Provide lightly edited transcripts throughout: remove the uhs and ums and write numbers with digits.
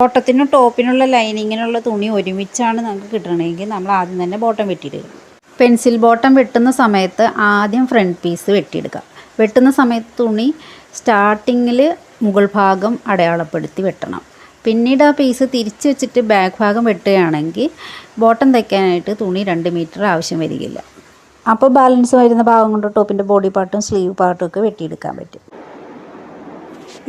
ബോട്ടത്തിനും ടോപ്പിനുള്ള ലൈനിങ്ങിനുള്ള തുണി ഒരുമിച്ചാണ് നമുക്ക് കിട്ടണമെങ്കിൽ നമ്മൾ ആദ്യം തന്നെ ബോട്ടം വെട്ടിയിടുക. പെൻസിൽ ബോട്ടം വെട്ടുന്ന സമയത്ത് ആദ്യം ഫ്രണ്ട് പീസ് വെട്ടിയെടുക്കുക. വെട്ടുന്ന സമയത്ത് തുണി സ്റ്റാർട്ടിങ്ങിൽ മുകൾ ഭാഗം അടയാളപ്പെടുത്തി വെട്ടണം. പിന്നീട് ആ പീസ് തിരിച്ച് വെച്ചിട്ട് ബാക്ക് ഭാഗം വെട്ടുകയാണെങ്കിൽ ബോട്ടം തയ്ക്കാനായിട്ട് തുണി 2 മീറ്റർ ആവശ്യം വരികയില്ല. അപ്പോൾ ബാലൻസ് വരുന്ന ഭാഗം കൊണ്ട് ടോപ്പിൻ്റെ ബോഡി പാർട്ടും സ്ലീവ് പാർട്ടും ഒക്കെ വെട്ടിയെടുക്കാൻ പറ്റും.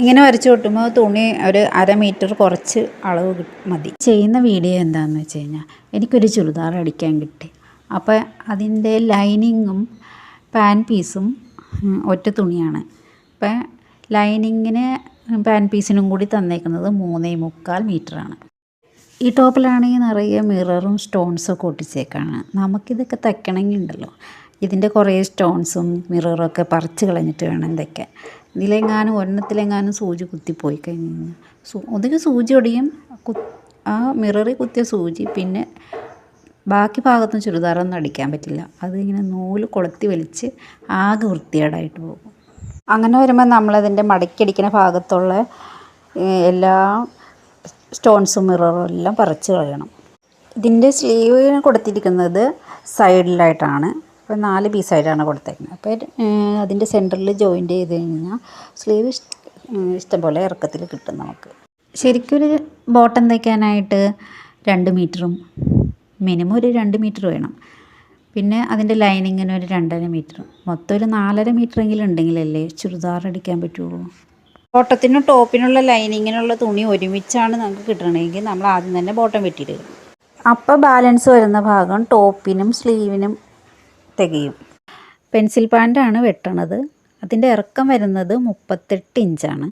ഇങ്ങനെ വരച്ച് വെട്ടുമ്പോൾ തുണി ഒരു 1/2 മീറ്റർ കുറച്ച് അളവ് മതി. ചെയ്യുന്ന വീഡിയോ എന്താണെന്ന് വെച്ച് കഴിഞ്ഞാൽ എനിക്കൊരു ചുരിദാർ അടിക്കാൻ കിട്ടി. അപ്പോൾ അതിൻ്റെ ലൈനിങ്ങും പാൻ പീസും ഒറ്റ തുണിയാണ്. അപ്പോൾ ലൈനിങ്ങിന് പാൻ പീസിനും കൂടി തന്നേക്കുന്നത് 3.25 മീറ്ററാണ്. ഈ ടോപ്പിലാണെങ്കിൽ നിറയെ മിററും സ്റ്റോൺസും ഒക്കെ ഒട്ടിച്ചേക്കാണ്. നമുക്കിതൊക്കെ തയ്ക്കണമെങ്കിൽ ഉണ്ടല്ലോ ഇതിൻ്റെ കുറേ സ്റ്റോൺസും മിററും ഒക്കെ പറിച്ച് കളഞ്ഞിട്ട് വേണം തയ്ക്കാൻ. ഒരെണ്ണത്തിലെങ്ങാനും സൂചി കുത്തിപ്പോയി കഴിഞ്ഞ് കഴിഞ്ഞാൽ ഒന്നുകിൽ സൂചി ഒടിയും, ആ മിററിൽ കുത്തിയ സൂചി, പിന്നെ ബാക്കി ഭാഗത്തും ചുരിദാറൊന്നും അടിക്കാൻ പറ്റില്ല. അതിങ്ങനെ നൂല് കൊളുത്തി വലിച്ച് ആകെ വൃത്തികേടായിട്ട് പോകും. അങ്ങനെ വരുമ്പോൾ നമ്മളതിൻ്റെ മടക്കിയടിക്കുന്ന ഭാഗത്തുള്ള എല്ലാ സ്റ്റോൺസും മിററും എല്ലാം പറിച്ച് കളയണം. ഇതിൻ്റെ സ്ലീവ് കൊടുത്തിരിക്കുന്നത് സൈഡിലായിട്ടാണ്. അപ്പോൾ 4 പീസായിട്ടാണ് കൊടുത്തേക്കുന്നത്. അപ്പോൾ അതിൻ്റെ സെൻറ്ററിൽ ജോയിൻ്റ് ചെയ്ത് കഴിഞ്ഞാൽ സ്ലീവ് ഇഷ്ടംപോലെ ഇറക്കത്തിൽ കിട്ടും നമുക്ക്. ശരിക്കൊരു ബോട്ടം തയ്ക്കാനായിട്ട് 2 മീറ്ററും മിനിമം ഒരു 2 മീറ്റർ വേണം. പിന്നെ അതിൻ്റെ ലൈനിങ്ങിന് ഒരു 2.5 മീറ്റർ, മൊത്തം ഒരു 4.5 മീറ്ററെങ്കിലും ഉണ്ടെങ്കിലല്ലേ ചുരിദാർ അടിക്കാൻ പറ്റുള്ളൂ. ബോട്ടത്തിനും ടോപ്പിനുള്ള ലൈനിങ്ങിനുള്ള തുണി ഒരുമിച്ചാണ് നമുക്ക് കിട്ടണമെങ്കിൽ നമ്മൾ ആദ്യം തന്നെ ബോട്ടം വെട്ടിയിടുക. അപ്പോൾ ബാലൻസ് വരുന്ന ഭാഗം ടോപ്പിനും സ്ലീവിനും തികയും. പെൻസിൽ പാൻ്റാണ് വെട്ടണത്. അതിൻ്റെ ഇറക്കം വരുന്നത് 38 ഇഞ്ചാണ്.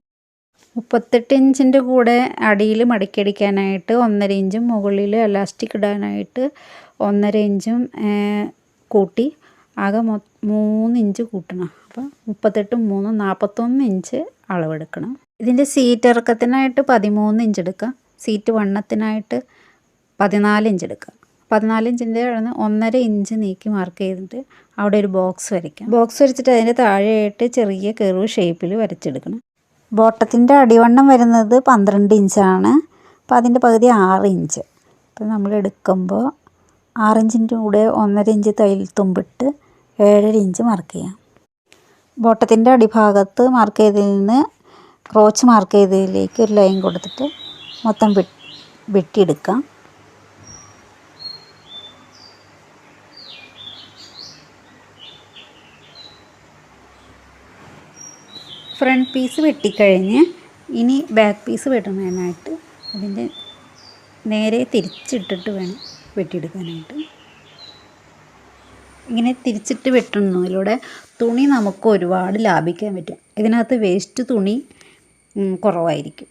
38 ഇഞ്ചിൻ്റെ കൂടെ അടിയിൽ മടക്കിയടിക്കാനായിട്ട് 1.5 ഇഞ്ചും മുകളിൽ എലാസ്റ്റിക് ഇടാനായിട്ട് 1.5 ഇഞ്ചും കൂട്ടി ആകെ 3 ഇഞ്ച് കൂട്ടണം. അപ്പോൾ 38 3 41 ഇഞ്ച് അളവെടുക്കണം. ഇതിൻ്റെ സീറ്റ് ഇറക്കത്തിനായിട്ട് 13 ഇഞ്ച് എടുക്കാം. സീറ്റ് വണ്ണത്തിനായിട്ട് 14 ഇഞ്ച് എടുക്കാം. 14 ഇഞ്ചിൻ്റെ 1.5 ഇഞ്ച് നീക്കി മാർക്ക് ചെയ്തിട്ട് അവിടെ ഒരു ബോക്സ് വരയ്ക്കാം. ബോക്സ് വരച്ചിട്ട് അതിൻ്റെ താഴെയായിട്ട് ചെറിയ കർവ് ഷേപ്പിൽ വരച്ചെടുക്കണം. ബോട്ടത്തിൻ്റെ അടിവണ്ണം വരുന്നത് 12 ഇഞ്ചാണ്. അപ്പോൾ അതിൻ്റെ പകുതി 6 ഇഞ്ച്. അപ്പോൾ നമ്മൾ എടുക്കുമ്പോൾ 6 ഇഞ്ചിൻ്റെ കൂടെ 1.5 ഇഞ്ച് തയ്യൽ തുമ്പിട്ട് 7.5 ഇഞ്ച് മാർക്ക് ചെയ്യാം. ബോട്ടത്തിൻ്റെ അടിഭാഗത്ത് മാർക്ക് ചെയ്തതിൽ നിന്ന് ക്രോച്ച് മാർക്ക് ചെയ്തതിലേക്ക് ഒരു ലൈൻ കൊടുത്തിട്ട് മൊത്തം വെട്ടിയെടുക്കാം. ഫ്രണ്ട് പീസ് വെട്ടിക്കഴിഞ്ഞ് ഇനി ബാക്ക് പീസ് വെട്ടുന്നതിനായിട്ട് അതിൻ്റെ നേരെ തിരിച്ചിട്ടിട്ട് വേണം വെട്ടിയെടുക്കാനായിട്ട്. ഇങ്ങനെ തിരിച്ചിട്ട് വെട്ടുന്നതിലൂടെ തുണി നമുക്ക് ഒരുപാട് ലാഭിക്കാൻ പറ്റും. ഇതിനകത്ത് വേസ്റ്റ് തുണി കുറവായിരിക്കും.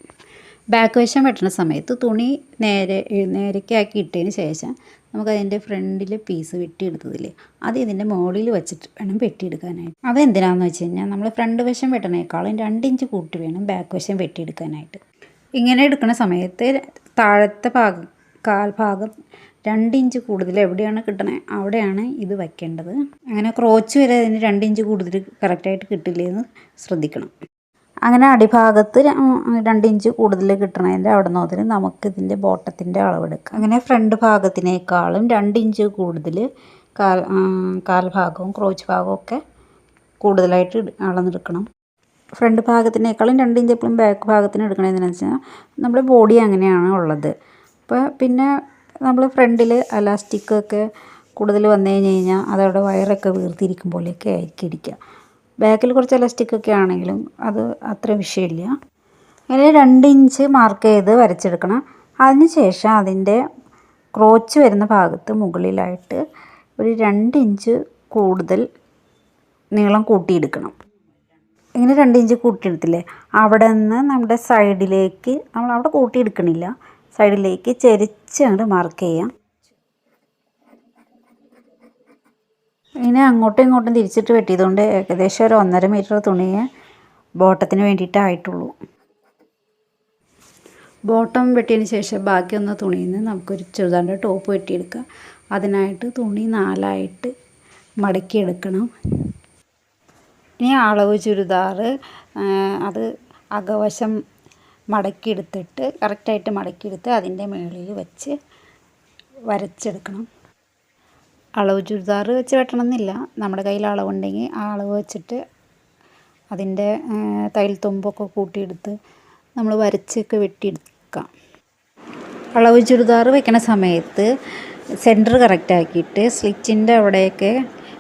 ബാക്ക് വശം വെട്ടുന്ന സമയത്ത് തുണി നേരേക്കാക്കി ഇട്ടതിന് ശേഷം നമുക്കതിൻ്റെ ഫ്രണ്ടിൽ പീസ് വെട്ടിയെടുത്തതില്ലേ അത് ഇതിൻ്റെ മുകളിൽ വെച്ചിട്ട് വേണം വെട്ടിയെടുക്കാനായിട്ട്. അതെന്തിനാണെന്ന് വെച്ച് കഴിഞ്ഞാൽ നമ്മൾ ഫ്രണ്ട് വശം വെട്ടണേക്കാളും 2 ഇഞ്ച് കൂട്ടി വേണം ബാക്ക് വശം വെട്ടിയെടുക്കാനായിട്ട്. ഇങ്ങനെ എടുക്കുന്ന സമയത്ത് താഴത്തെ കാൽഭാഗം 2 ഇഞ്ച് കൂടുതൽ എവിടെയാണ് കിട്ടണേ അവിടെയാണ് ഇത് വയ്ക്കേണ്ടത്. അങ്ങനെ ക്രോച്ച് വരെ അതിന് 2 ഇഞ്ച് കൂടുതൽ കറക്റ്റായിട്ട് കിട്ടില്ലെന്ന് ശ്രദ്ധിക്കണം. അങ്ങനെ അടിഭാഗത്ത് 2 ഇഞ്ച് കൂടുതൽ കിട്ടണതിൻ്റെ അവിടെ മുതൽ നമുക്കിതിൻ്റെ ബോട്ടത്തിൻ്റെ അളവെടുക്കാം. അങ്ങനെ ഫ്രണ്ട് ഭാഗത്തിനേക്കാളും 2 ഇഞ്ച് കൂടുതൽ കാൽഭാഗവും ക്രോച്ച് ഭാഗവും ഒക്കെ കൂടുതലായിട്ട് അളന്നെടുക്കണം. ഫ്രണ്ട് ഭാഗത്തിനേക്കാളും 2 ഇഞ്ച് എപ്പോഴും ബാക്ക് ഭാഗത്തിന് എടുക്കണതെന്ന് വെച്ചാൽ നമ്മുടെ ബോഡി അങ്ങനെയാണ് ഉള്ളത്. അപ്പോൾ പിന്നെ നമ്മൾ ഫ്രണ്ടിൽ എലാസ്റ്റിക്കൊക്കെ കൂടുതൽ വന്നു കഴിഞ്ഞാൽ അതവിടെ വയറൊക്കെ വീർത്തിരിക്കും പോലെയൊക്കെ ആയിരിക്കും ഇരിക്കുക. ബാക്കിൽ കുറച്ച് എലാസ്റ്റിക്കൊക്കെ ആണെങ്കിലും അത് അത്ര വിഷയമില്ല. അങ്ങനെ 2 ഇഞ്ച് മാർക്ക് ചെയ്ത് വരച്ചെടുക്കണം. അതിന് ശേഷം അതിൻ്റെ ക്രോച്ച് വരുന്ന ഭാഗത്ത് മുകളിലായിട്ട് ഒരു 2 ഇഞ്ച് കൂടുതൽ നീളം കൂട്ടിയെടുക്കണം. ഇങ്ങനെ 2 ഇഞ്ച് കൂട്ടിയെടുത്തില്ലേ അവിടെ നിന്ന് നമ്മുടെ സൈഡിലേക്ക് നമ്മളവിടെ കൂട്ടിയെടുക്കണില്ല, സൈഡിലേക്ക് ചെരിച്ച് അങ്ങോട്ട് മാർക്ക് ചെയ്യാം. ഇങ്ങനെ അങ്ങോട്ടും ഇങ്ങോട്ടും തിരിച്ചിട്ട് വെട്ടിയതുകൊണ്ട് ഏകദേശം ഒരു 1.5 മീറ്റർ തുണിയെ ബോട്ടത്തിന് വേണ്ടിയിട്ടായിട്ടുള്ളൂ. ബോട്ടം വെട്ടിയതിന് ശേഷം ബാക്കി വന്ന തുണിയിൽ നിന്ന് നമുക്കൊരു ചുരിദാറിൻ്റെ ടോപ്പ് വെട്ടിയെടുക്കാം. അതിനായിട്ട് തുണി 4ആയിട്ട് മടക്കിയെടുക്കണം. ഇനി അളവ് ചുരിദാർ അത് അകവശം മടക്കിയെടുത്തിട്ട് കറക്റ്റായിട്ട് മടക്കിയെടുത്ത് അതിൻ്റെ മുകളിൽ വെച്ച് വരച്ചെടുക്കണം. അളവ് ചുരിദാർ വെച്ച് വെട്ടണം എന്നില്ല, നമ്മുടെ കയ്യിൽ അളവുണ്ടെങ്കിൽ ആ അളവ് വെച്ചിട്ട് അതിൻ്റെ തയ്യൽ തുമ്പൊക്കെ കൂട്ടിയെടുത്ത് നമ്മൾ വരച്ചൊക്കെ വെട്ടിയെടുക്കാം. അളവ് ചുരിദാർ വെക്കണ സമയത്ത് സെൻറ്റർ കറക്റ്റാക്കിയിട്ട് സ്ലിറ്റിൻ്റെ അവിടെയൊക്കെ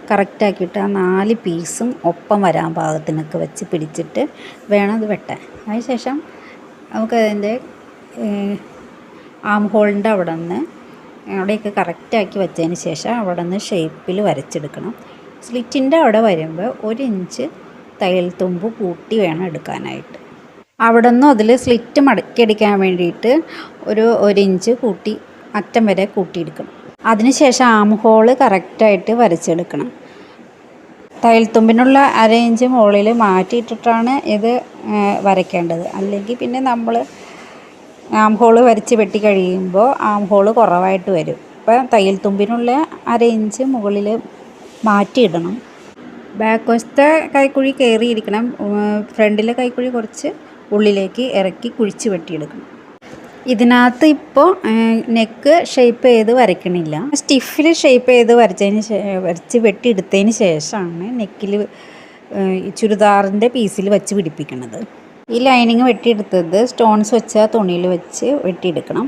കറക്റ്റാക്കിയിട്ട് ആ 4 പീസും ഒപ്പം വരാൻ പാകത്തിനൊക്കെ വെച്ച് പിടിച്ചിട്ട് വേണം അത് വെട്ടാൻ. അതിനുശേഷം നമുക്കതിൻ്റെ ആം ഹോളിൻ്റെ അവിടെയൊക്കെ കറക്റ്റാക്കി വെച്ചതിന് ശേഷം അവിടെ നിന്ന് ഷേപ്പിൽ വരച്ചെടുക്കണം. സ്ലിറ്റിൻ്റെ അവിടെ വരുമ്പോൾ 1 ഇഞ്ച് തയ്യൽ തുമ്പ് കൂട്ടി വേണം എടുക്കാനായിട്ട്. അവിടെ നിന്നും അതിൽ സ്ലിറ്റ് മടക്കിയെടുക്കാൻ വേണ്ടിയിട്ട് 1 ഇഞ്ച് കൂട്ടി അറ്റം വരെ കൂട്ടിയെടുക്കണം. അതിനുശേഷം ആം ഹോള് കറക്റ്റായിട്ട് വരച്ചെടുക്കണം. തയ്യൽ തുമ്പിനുള്ള 1/2 ഇഞ്ച് മുകളിൽ മാറ്റിയിട്ടിട്ടാണ് ഇത് വരയ്ക്കേണ്ടത്. അല്ലെങ്കിൽ പിന്നെ നമ്മൾ ആം ഹോള് വരച്ച് വെട്ടി കഴിയുമ്പോൾ ആം ഹോള് കുറവായിട്ട് വരും. അപ്പം തയ്യൽ തുമ്പിനുള്ള 1/2 ഇഞ്ച് മുകളിൽ മാറ്റിയിടണം. ബാക്ക് വശത്തെ കൈക്കുഴി കയറിയിരിക്കണം. ഫ്രണ്ടിലെ കൈക്കുഴി കുറച്ച് ഉള്ളിലേക്ക് ഇറക്കി കുഴിച്ച് വെട്ടിയെടുക്കണം. ഇതിനകത്ത് ഇപ്പോൾ നെക്ക് ഷേപ്പ് ചെയ്ത് വരയ്ക്കണില്ല. സ്റ്റിഫിൽ ഷേപ്പ് ചെയ്ത് വരച്ച് വെട്ടിയെടുത്തതിന് ശേഷമാണ് നെക്കിൽ ചുരിദാറിൻ്റെ പീസിൽ വെച്ച് പിടിപ്പിക്കുന്നത്. ഈ ലൈനിങ് വെട്ടിയെടുത്തത് സ്റ്റോൺസ് വെച്ച തുണിയിൽ വെച്ച് വെട്ടിയെടുക്കണം.